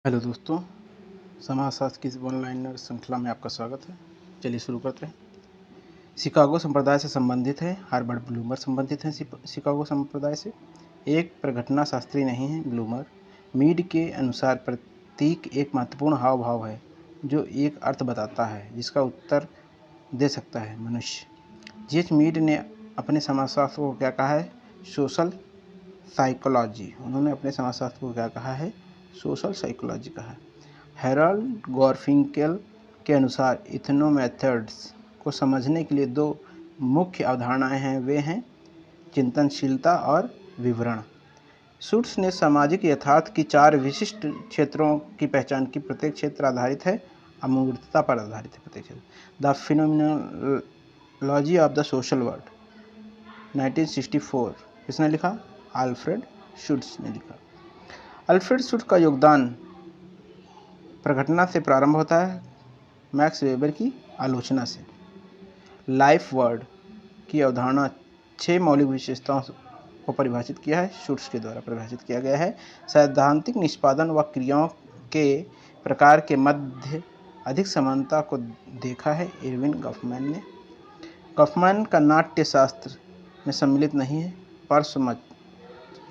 Hello दोस्तों, समाजशास्त्र की इस ऑनलाइन श्रृंखला में आपका स्वागत है। चलिए शुरू करते हैं। शिकागो संप्रदाय से संबंधित है। हर्बर्ट ब्लूमर संबंधित हैं शिकागो संप्रदाय से। एक प्रघटना शास्त्री नहीं है ब्लूमर। मीड के अनुसार प्रतीक एक महत्वपूर्ण हाव भाव है जो एक अर्थ बताता है जिसका उत्तर दे सकता है मनुष्य। जेच मीड ने अपने समाजशास्त्र को क्या कहा है? Social psychology. उन्होंने अपने समाजशास्त्र को क्या कहा है? सोशल साइकोलॉजी कहा है। हेराल्ड गॉरफिंकेल के अनुसार इथनोमेथड्स को समझने के लिए दो मुख्य अवधारणाएं हैं। वे हैं चिंतनशीलता और विवरण। शुट्स ने सामाजिक यथार्थ की चार विशिष्ट क्षेत्रों की पहचान की। प्रत्येक क्षेत्र आधारित है अमूर्तता पर आधारित है। प्रत्येक क्षेत्र the phenomenology of the social world 1964 किसने लिखा? अल्फ्रेड शुट्स ने लिखा। अल्फ्रेड शुट्स का योगदान प्रघटना से प्रारंभ होता है मैक्स वेबर की आलोचना से। लाइफ वर्ड की अवधारणा 6 मौलिक विशेषताओं को परिभाषित किया है। शुट्स के द्वारा परिभाषित किया गया है। सैद्धांतिक निष्पादन व क्रियाओं के प्रकार के मध्य अधिक समानता को देखा है इरविन गॉफमैन ने। गॉफमैन का नाट्य शास्त्र में सम्मिलित नहीं है। परसमच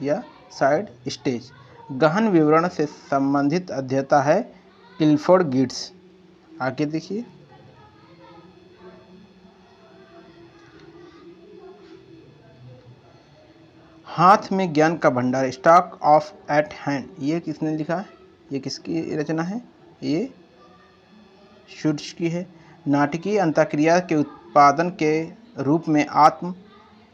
या साइड स्टेज गहन विवरण से संबंधित अध्येता है क्लिफोर्ड गिट्स। आगे देखिए। हाथ में ज्ञान का भंडार स्टॉक ऑफ एट हैंड, ये किसने लिखा है? ये किसकी रचना है? ये शुट्स की है। नाटकीय अंतःक्रिया के उत्पादन के रूप में आत्म,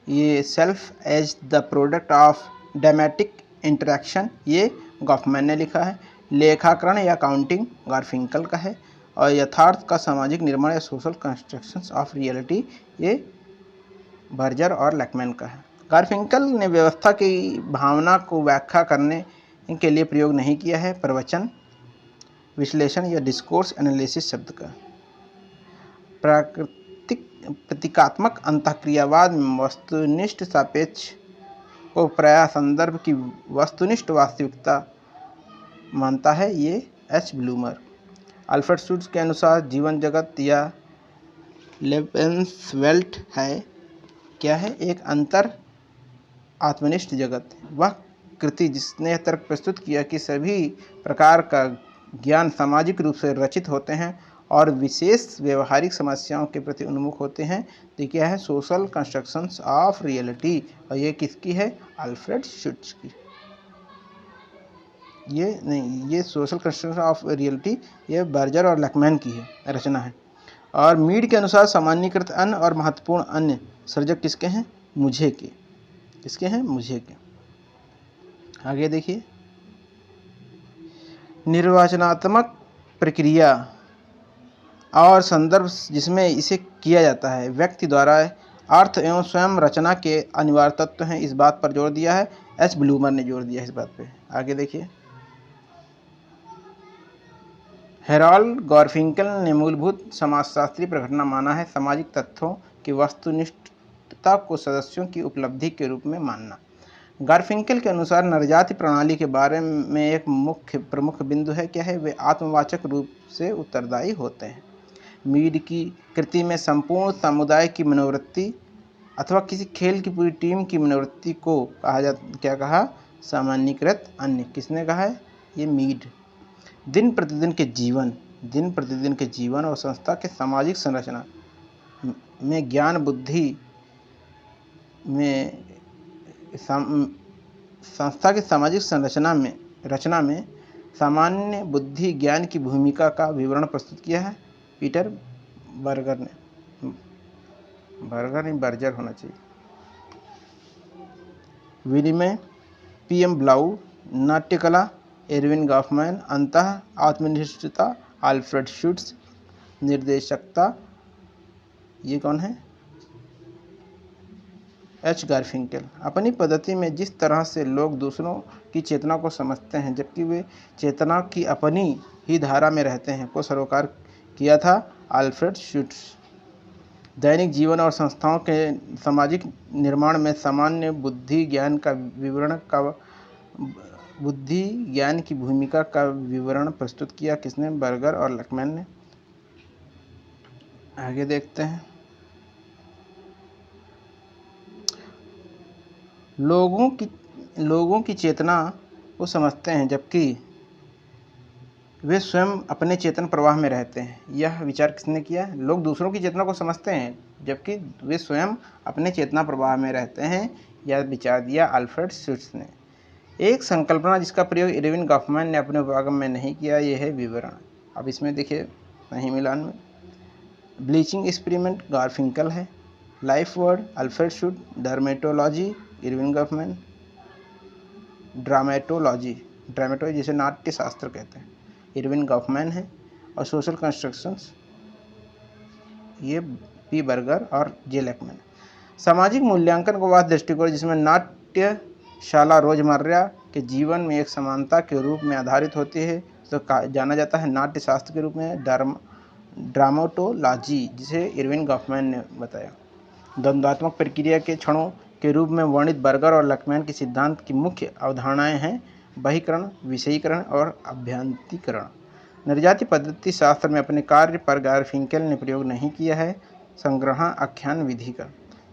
ये self as the product of dramatic interaction, ये गॉफमैन ने लिखा है। लेखाकरण या काउंटिंग गारफिंकल का है। और यथार्थ का सामाजिक निर्माण या सोशल कंस्ट्रक्शंस ऑफ रियलिटी, ये बर्जर और लैकमैन का है। गारफिंकल ने व्यवस्था की भावना को व्याख्या करने के लिए प्रयोग नहीं किया है प्रवचन विश्लेषण या डिस्कोर्स एनालिसिस शब्द का। प्रतीकात्मक अंतःक्रियावाद में वस्तुनिष्ठ सापेक्ष को प्रायः संदर्भ की वस्तुनिष्ठ वास्तविकता मानता है, ये एच ब्लूमर। अल्फ्रेड शुट्स के अनुसार जीवन जगत या लेबेंसवेल्ट है क्या है? एक अंतर आत्मनिष्ठ जगत। वह कृति जिसने यह तर्क प्रस्तुत किया कि सभी प्रकार का ज्ञान सामाजिक रूप से रचित होते हैं और विशेष व्यवहारिक समस्याओं के प्रति उन्मुख होते हैं, तो क्या है? Social constructions of reality. और ये किसकी है? अल्फ्रेड शुट्स की। ये नहीं, ये सोशल कंस्ट्रक्शन ऑफ रियलिटी ये बर्जर और लैकमैन की है रचना है। और मीड के अनुसार सामान्यीकृत अन्य और महत्वपूर्ण अन्य सर्जक किसके हैं? मुझे के। किसके हैं? मुझे के। आगे देखिए। निर्वाचनात्मक प्रक्रिया और संदर्भ जिसमें इसे किया जाता है व्यक्ति द्वारा अर्थ एवं स्वयं रचना के अनिवार्य तत्व हैं, इस बात पर जोर दिया है। एच ब्लूमर ने जोर दिया है इस बात पे। आगे देखिए। हेराल्ड गॉरफिंकल ने मूलभूत समाजशास्त्री प्रघटना माना है सामाजिक तथ्यों की वस्तुनिष्ठता को सदस्यों की उपलब्धि के रूप में मानना। गारफिंकल के अनुसार नरजाति प्रणाली के बारे में एक प्रमुख बिंदु है क्या है? वे आत्मवाचक रूप से उत्तरदायी होते हैं। मीड की कृति में संपूर्ण समुदाय की मनोवृत्ति अथवा किसी खेल की पूरी टीम की मनोवृत्ति को क्या कहा? सामान्यीकृत अन्य। किसने कहा है? ये मीड। दिन प्रतिदिन के जीवन और संस्था के सामाजिक संरचना में ज्ञान बुद्धि में संस्था की सामाजिक रचना में सामान्य बुद्धि ज्ञान की भूमिका का विवरण प्रस्तुत किया है पीटर बर्जर ने। बर्जर होना चाहिए। विनिमय पीएम ब्लाउ। नाट्यकला एरविन गॉफमैन। अंतः आत्मनिष्ठता अल्फ्रेड शुट्स। निर्देशकता ये कौन है? H Garfinkel. अपनी पद्धति में जिस तरह से लोग दूसरों की चेतना को समझते हैं जबकि वे चेतना की अपनी ही धारा में रहते हैं को सरोकार किया था अल्फ्रेड शुट्स। दैनिक जीवन और संस्थाओं के सामाजिक निर्माण में सामान्य बुद्धि ज्ञान का विवरण का बुद्धि ज्ञान की भूमिका का विवरण प्रस्तुत किया किसने? बर्गर और लकमैन ने। आगे देखते हैं। लोगों की चेतना को समझते हैं जबकि वे स्वयं अपने चेतन प्रवाह में रहते हैं। यह विचार किसने किया? लोग दूसरों की चेतना को समझते हैं जबकि वे स्वयं अपने चेतना प्रवाह में रहते हैं। यह विचार दिया अल्फ्रेड शुट्ज ने। एक संकल्पना जिसका प्रयोग इरविन गॉफमैन ने अपने उपगम में नहीं किया, यह है विवरण। अब इसमें देखिए सही मिलान में ब्लीचिंग एक्सपेरिमेंट गारफिंकल है, life world Alfred Schutz, dermatology Erving Goffman, dramatology जिसे नाट्य शास्त्र कहते हैं इरविन गॉफमैन है, और सोशल कंस्ट्रक्शंस ये पी बर्गर और जे लैकमैन। सामाजिक मूल्यांकन को वह दृष्टिकोण जिसमें नाट्यशाला रोजमर्रा के जीवन में एक समानता के रूप में आधारित होती है तो जाना जाता है नाट्य शास्त्र के रूप में ड्रामेटोलॉजी, जिसे इरविन गॉफमैन ने बताया। द्वंद्वात्मक प्रक्रिया के क्षणों के रूप में वर्णित बर्गर और लकमैन के सिद्धांत की मुख्य अवधारणाएं हैं बहिकरण, विषयीकरण और अभ्यंतरीकरण। निर्जाति पद्धति शास्त्र में अपने कार्य पर गारफिंकेल ने प्रयोग नहीं किया है संग्रहण आख्यान विधि का।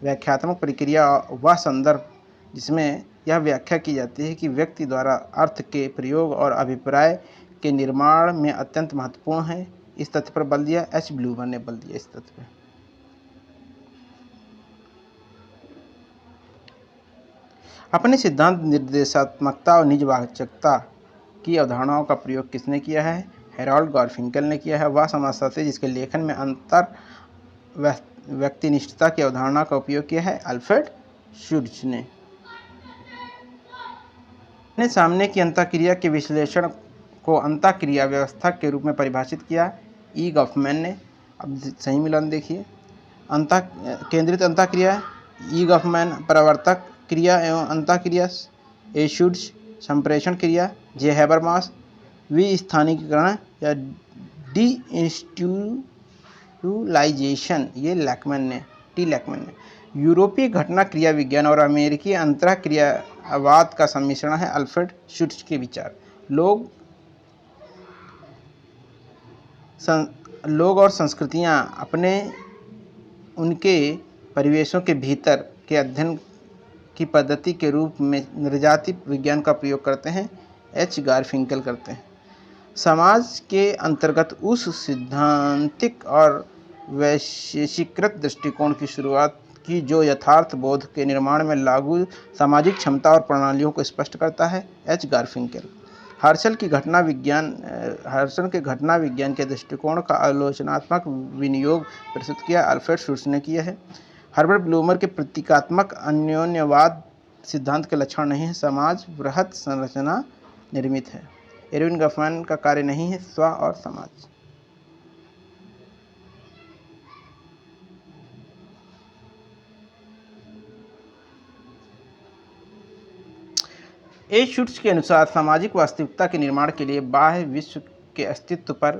व्याख्यात्मक प्रक्रिया वह संदर्भ जिसमें यह व्याख्या की जाती है कि व्यक्ति द्वारा अर्थ के प्रयोग और अभिप्राय के निर्माण में अत्यंत महत्वपूर्ण है। इस तथ्य पर बल दिया एच ब्लूमर ने बल दिया इस तथ्य पर। अपने सिद्धांत निर्देशात्मकता और निजवाचकता की अवधारणाओं का प्रयोग किसने किया है? हेरोल्ड गारफिंकेल ने किया है। वह समाजशास्त्री जिसके लेखन में अंतर व्यक्तिनिष्ठता की अवधारणा का उपयोग किया है अल्फ्रेड शुट्ज ने। अपने सामने की अंतःक्रिया के विश्लेषण को अंतःक्रिया व्यवस्था के रूप में परिभाषित किया ई गॉफमैन ने। अब सही मिलान देखिए। केंद्रित अंतःक्रिया ई गॉफमैन, प्रवर्तक क्रिया एवं अंतःक्रिया ए शुट्ज, संप्रेषण क्रिया जे हैबरमास, विस्थानीकरण या डी इंस्टीट्यूलाइजेशन ये लैकमैन ने। यूरोपीय घटना क्रिया विज्ञान और अमेरिकी अंतःक्रियावाद का सम्मिश्रण है अल्फ्रेड शुट्ज के विचार। लोग और संस्कृतियां अपने उनके परिवेशों के भीतर के अध्ययन की पद्धति के रूप में नृजाति विज्ञान का प्रयोग करते हैं, एच गारफिंकेल करते हैं। समाज के अंतर्गत उस सिद्धांतिक और वैशेषिकृत दृष्टिकोण की शुरुआत की जो यथार्थ बोध के निर्माण में लागू सामाजिक क्षमता और प्रणालियों को स्पष्ट करता है, एच गारफिंकेल। हर्शल के घटना विज्ञान के दृष्टिकोण का आलोचनात्मक विनियोग प्रस्तुत किया अल्फ्रेड शुट्ज ने किया है। हर्बर्ट ब्लूमर के प्रतीकात्मक अन्योन्यवाद सिद्धांत के लक्षण नहीं है, समाज बृहत संरचना निर्मित है। इरविन गॉफमैन का कार्य नहीं है स्व और समाज। ए शुट्ज के अनुसार सामाजिक वास्तविकता के निर्माण के लिए बाह्य विश्व के अस्तित्व पर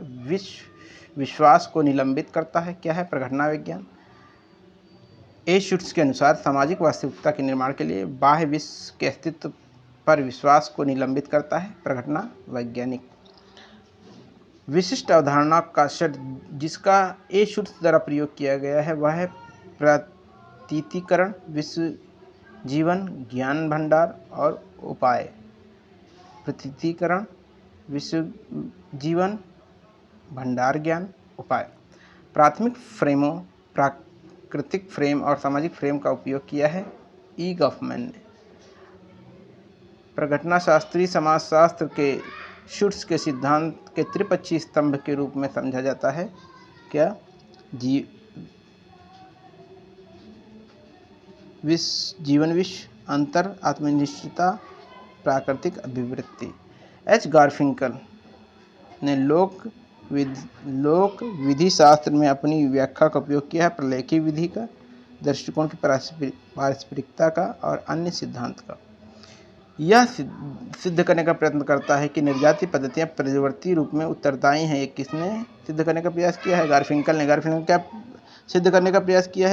विश्वास को निलंबित करता है। क्या है? प्रघटना विज्ञान। ए शुट्ज के अनुसार सामाजिक वास्तविकता के निर्माण के लिए बाह्य विश्व के अस्तित्व पर विश्वास को निलंबित करता है प्रघटना वैज्ञानिक। विशिष्ट अवधारणा का शब्द जिसका ए शुट्ज द्वारा प्रयोग किया गया है वह है प्रतीतीकरण, विश्व जीवन, ज्ञान भंडार और उपाय। प्रतीतीकरण, विश्व जीवन, भंडार, ज्ञान, उपाय। प्राथमिक फ्रेमों, प्राकृतिक फ्रेम और सामाजिक फ्रेम का उपयोग किया है ई गॉफमैन ने। प्रघटनाशास्त्री समाजशास्त्र के शुट्ज के सिद्धांत के त्रिपक्षीय स्तंभ के रूप में समझा जाता है। क्या? जीवन विश्व, अंतर, आत्मनिष्ठता, प्राकृतिक अभिवृत्ति। एच गारफिंकल ने लोक विधि शास्त्र में अपनी व्याख्या का उपयोग किया है प्रलेखी विधि का, दृष्टिकोण की पारस्परिकता का और अन्य सिद्धांत का। यह सिद्ध करने का प्रयत्न करता है कि निर्जाति पद्धतियां परिवर्ती रूप में उत्तरदायी हैं। किसने सिद्ध करने का प्रयास किया है? गारफिंकल ने। गारफिंकल क्या सिद्ध करने का प्रयास किया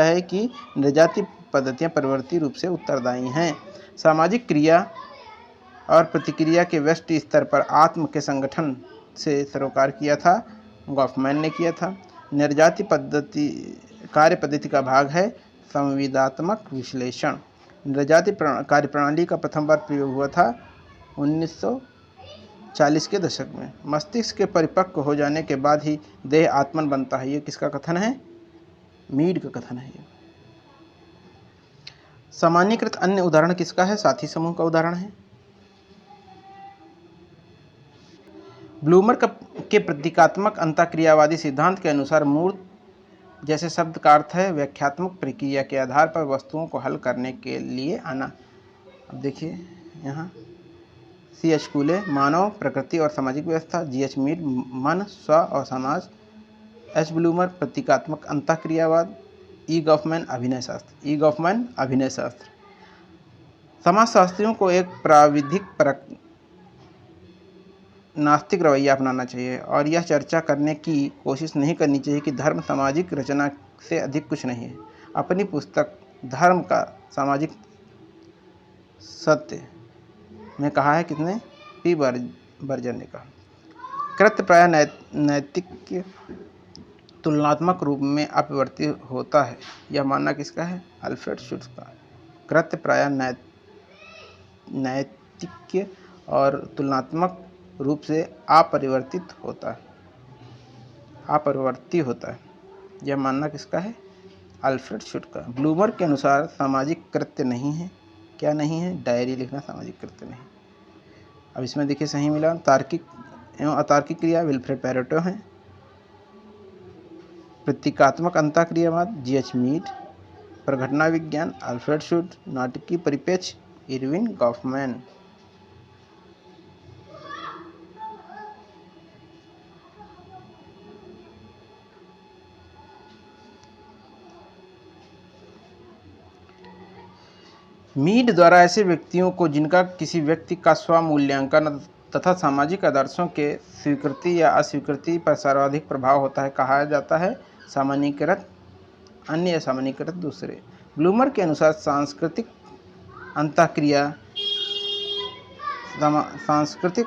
है कि निर्जाति पद्धतियां परिवर्ती रूप से उत्तरदायी हैं। सामाजिक क्रिया और प्रतिक्रिया के व्यष्टि स्तर पर आत्म के संगठन से सरोकार किया था, गॉफमैन ने किया था। निर्जाति पद्धति कार्य पद्धति का भाग है संविदात्मक विश्लेषण। निर्जाति कार्यप्रणाली का प्रथम बार प्रयोग हुआ था 1940 के दशक में। मस्तिष्क के परिपक्व हो जाने के बाद ही देह आत्मन बनता है। ये किसका कथन है? मीड का कथन है। सामान्यीकृत अन्य उदाहरण किसका है? साथी समूह का उदाहरण है। ब्लूमर के प्रतीकात्मक अंतःक्रियावादी सिद्धांत के अनुसार मूर्त जैसे शब्द का अर्थ है व्याख्यात्मक प्रक्रिया के आधार पर वस्तुओं को हल करने के लिए आना। अब देखिए यहाँ C.H. कूले मानव, प्रकृति और सामाजिक व्यवस्था, G.H. मीड मन, स्व और समाज, H. ब्लूमर प्रतीकात्मक अंतःक्रियावाद, E. गॉफमैन अभिनय शास्त्र। समाजशास्त्रियों को एक प्राविधिक परक नास्तिक रवैया अपनाना चाहिए और यह चर्चा करने की कोशिश नहीं करनी चाहिए कि धर्म सामाजिक रचना से अधिक कुछ नहीं है। अपनी पुस्तक धर्म का सामाजिक सत्य में कहा है किसने? P. बर्जर ने कहा। कृत्य प्राय नैतिक तुलनात्मक रूप में अपरिवर्ती होता है, यह मानना किसका है? अल्फ्रेड शुट्ज का। कृत्य प्राय नैतिक और तुलनात्मक रूप से अपरिवर्ती होता है, यह मानना किसका है? अल्फ्रेड शुट्ज का। ब्लूमर के अनुसार सामाजिक कृत्य नहीं है। क्या नहीं है? डायरी लिखना सामाजिक कृत्य नहीं। अब इसमें देखिए सही मिलान। तार्किक एवं अतार्किक क्रिया विल्फ्रेड पैरेटो हैं। प्रतीकात्मक अंतःक्रियावाद G.H. मीड। प्रघटना विज्ञान अल्फ्रेड शुट्ज। नाटकीय परिप्रेक्ष्य इरविन गॉफमैन। मीड द्वारा ऐसे व्यक्तियों को जिनका किसी व्यक्ति का स्वमूल्यांकन तथा सामाजिक आदर्शों के स्वीकृति या अस्वीकृति पर सर्वाधिक प्रभाव होता है कहा जाता है सामान्यीकृत अन्य या सामान्यीकृत दूसरे। ब्लूमर के अनुसार सांस्कृतिक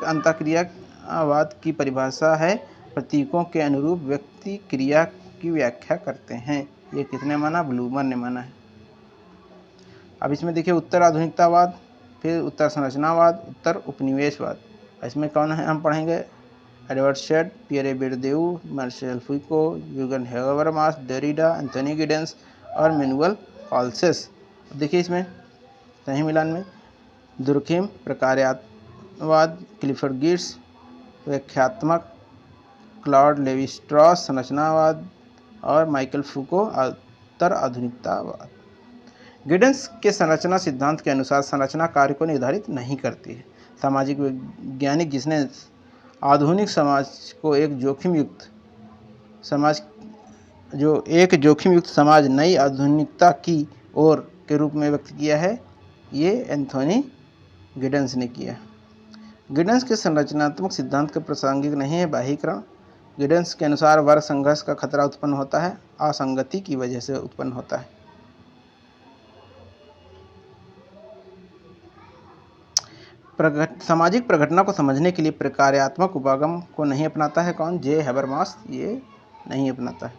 अंतःक्रियावाद की परिभाषा है प्रतीकों के अनुरूप व्यक्ति क्रिया की व्याख्या करते हैं। ये किसने माना? ब्लूमर ने माना है। अब इसमें देखिए उत्तर आधुनिकतावाद, फिर उत्तर संरचनावाद, उत्तर उपनिवेशवाद। इसमें कौन है हम पढ़ेंगे? Edward Said, Pierre बोर्दियू, martial फुको, यूगन Habermas, Derrida, Anthony Giddens और मैनुअल ऑल्सेस। देखिए इसमें सही मिलान में दुर्खिम प्रकार्यवाद, क्लिफर्ड गिट्स व्याख्यात्मक, क्लॉड लेवी स्ट्रॉस संरचनावाद और माइकल फुको उत्तर आधुनिकतावाद। गिडेंस के संरचना सिद्धांत के अनुसार संरचना कार्य को निर्धारित नहीं करती है। सामाजिक वैज्ञानिक जिसने आधुनिक समाज को एक जोखिम युक्त समाज नई आधुनिकता की ओर के रूप में व्यक्त किया है, ये एंथोनी गिडेंस ने किया। गिडेंस के संरचनात्मक सिद्धांत का प्रासंगिक नहीं है बाह्यीकरण। गिडेंस के अनुसार वर्ग संघर्ष का खतरा उत्पन्न होता है, असंगति की वजह से उत्पन्न होता है। सामाजिक प्रघटना को समझने के लिए प्रकार्यात्मक उपागम को नहीं अपनाता है कौन? जे हेबरमास ये नहीं अपनाता है।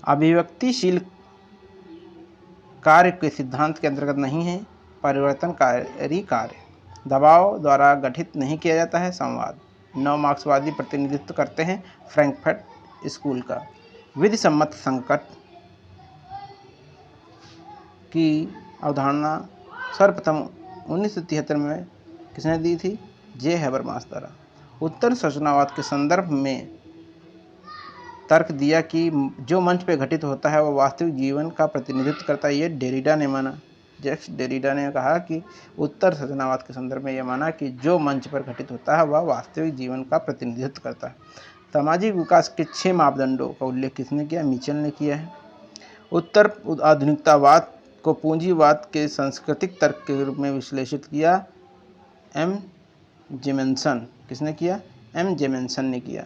अभिव्यक्तिशील कार्य के सिद्धांत के अंतर्गत नहीं है। परिवर्तनकारी कार्य दबाव द्वारा गठित नहीं किया जाता है। संवाद नव मार्क्सवादी प्रतिनिधित्व करते हैं फ्रैंकफर्ट स्कूल का। विधि सम्मत संकट की अवधारणा सर्वप्रथम 1973 में किसने दी थी? जे हेबरमास द्वारा। उत्तर संरचनावाद के संदर्भ में तर्क दिया कि जो मंच पर घटित होता है वह वास्तविक जीवन का प्रतिनिधित्व करता है। ये डेरिडा ने माना। जैक्स डेरिडा ने कहा कि उत्तर संरचनावाद के संदर्भ में यह माना कि जो मंच पर घटित होता है वह वास्तविक जीवन का प्रतिनिधित्व करता है। सामाजिक विकास के 6 मापदंडों का उल्लेख किसने किया? मिचेल ने किया है। उत्तर आधुनिकतावाद को पूंजीवाद के सांस्कृतिक तर्क के रूप में विश्लेषित किया एम जेमेसन। किसने किया? एम जेमेसन ने किया।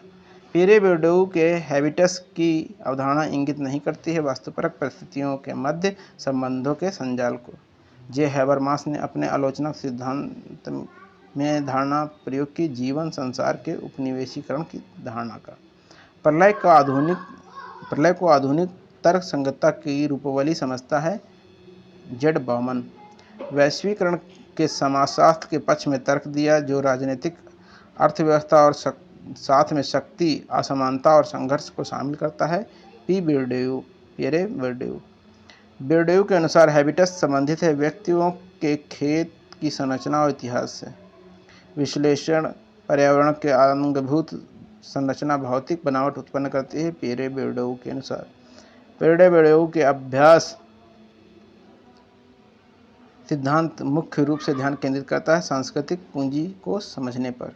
पियरे बोर्दियू के हैबिटस की अवधारणा इंगित नहीं करती है वास्तुपरक परिस्थितियों के मध्य संबंधों के संजाल को। जे हैबरमास ने अपने आलोचनात्मक सिद्धांत में धारणा प्रयोग की जीवन संसार के उपनिवेशीकरण की धारणा का। प्रलय को आधुनिक तर्क संगतता की रूपवली समझता है जेड बॉमन। वैश्वीकरण के समाजशास्त्र के पक्ष में तर्क दिया जो राजनीतिक, अर्थव्यवस्था और साथ में शक्ति, असमानता और संघर्ष को शामिल करता है पियरे बोर्डियू के अनुसार हैबिटस संबंधित है व्यक्तियों के खेत की संरचना और इतिहास से। विश्लेषण पर्यावरण के अंगभूत संरचना भौतिक बनावट उत्पन्न करती है पियरे बोर्डियू के अनुसार। पियरे बोर्डियू के अभ्यास सिद्धांत मुख्य रूप से ध्यान केंद्रित करता है सांस्कृतिक पूंजी को समझने पर।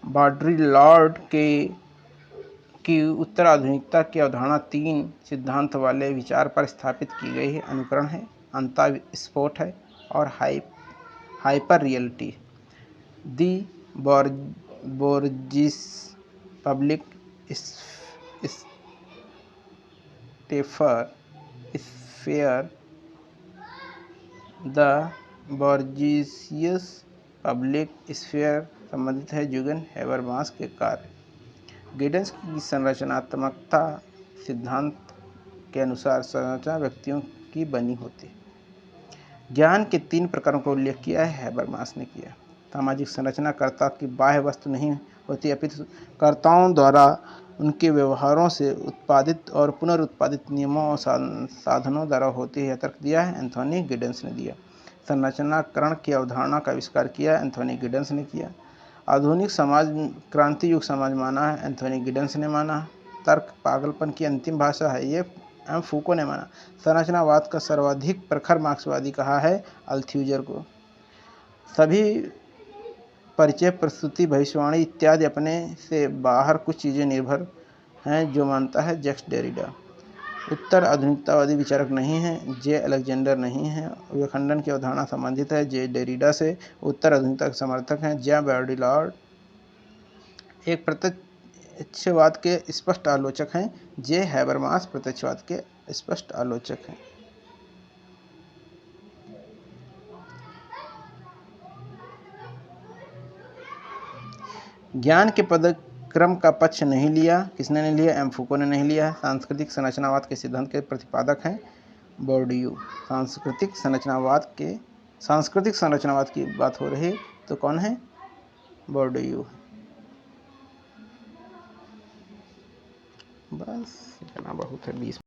बाड्रिलॉर्ड की उत्तर आधुनिकता की अवधारणा 3 सिद्धांत वाले विचार पर स्थापित की गई है। अनुकरण है, अंतःस्फोट है और hyper reality. The bourgeois public sphere. The bourgeois public sphere संबंधित है जुगन हैबरमास के कार्य। गिडेंस की संरचनात्मकता सिद्धांत के अनुसार संरचना व्यक्तियों की बनी होती है। ज्ञान के 3 प्रकारों का उल्लेख किया है हैबरमास ने किया। सामाजिक संरचना कर्ता की बाह्य वस्तु नहीं होती अपितु कर्ताओं द्वारा उनके व्यवहारों से उत्पादित और पुनरुत्पादित नियमों और साधनों द्वारा होती है। यह तर्क दिया है एंथोनी गिडेंस ने दिया। संरचनाकरण की अवधारणा का आविष्कार किया एंथोनी गिडेंस ने किया। आधुनिक समाज क्रांति युग समाज माना है एंथोनी गिडेंस ने माना। तर्क पागलपन की अंतिम भाषा है ये एम फूको ने माना। संरचनावाद का सर्वाधिक प्रखर मार्क्सवादी कहा है अल्थ्यूजर को। सभी परिचय, प्रस्तुति, भविष्यवाणी इत्यादि अपने से बाहर कुछ चीज़ें निर्भर हैं जो मानता है जैक्स डेरिडा। उत्तर आधुनिकतावादी विचारक नहीं है जे अलेक्जेंडर नहीं है। विखंडन की अवधारणा संबंधित है जे डेरिडा से। उत्तर आधुनिकता के समर्थक हैं जे बाड्रिलॉर्ड। एक प्रत्यक्षवाद के स्पष्ट आलोचक हैं जे हैबरमास प्रत्यक्षवाद के स्पष्ट आलोचक हैं। ज्ञान के पदक्रम का पक्ष नहीं लिया। किसने नहीं लिया? एम फूको ने नहीं लिया। सांस्कृतिक संरचनावाद के सिद्धांत के प्रतिपादक हैं बोर्डियू। सांस्कृतिक संरचनावाद की बात हो रही तो कौन है? बोर्डियू। बस इतना बहुत है। 20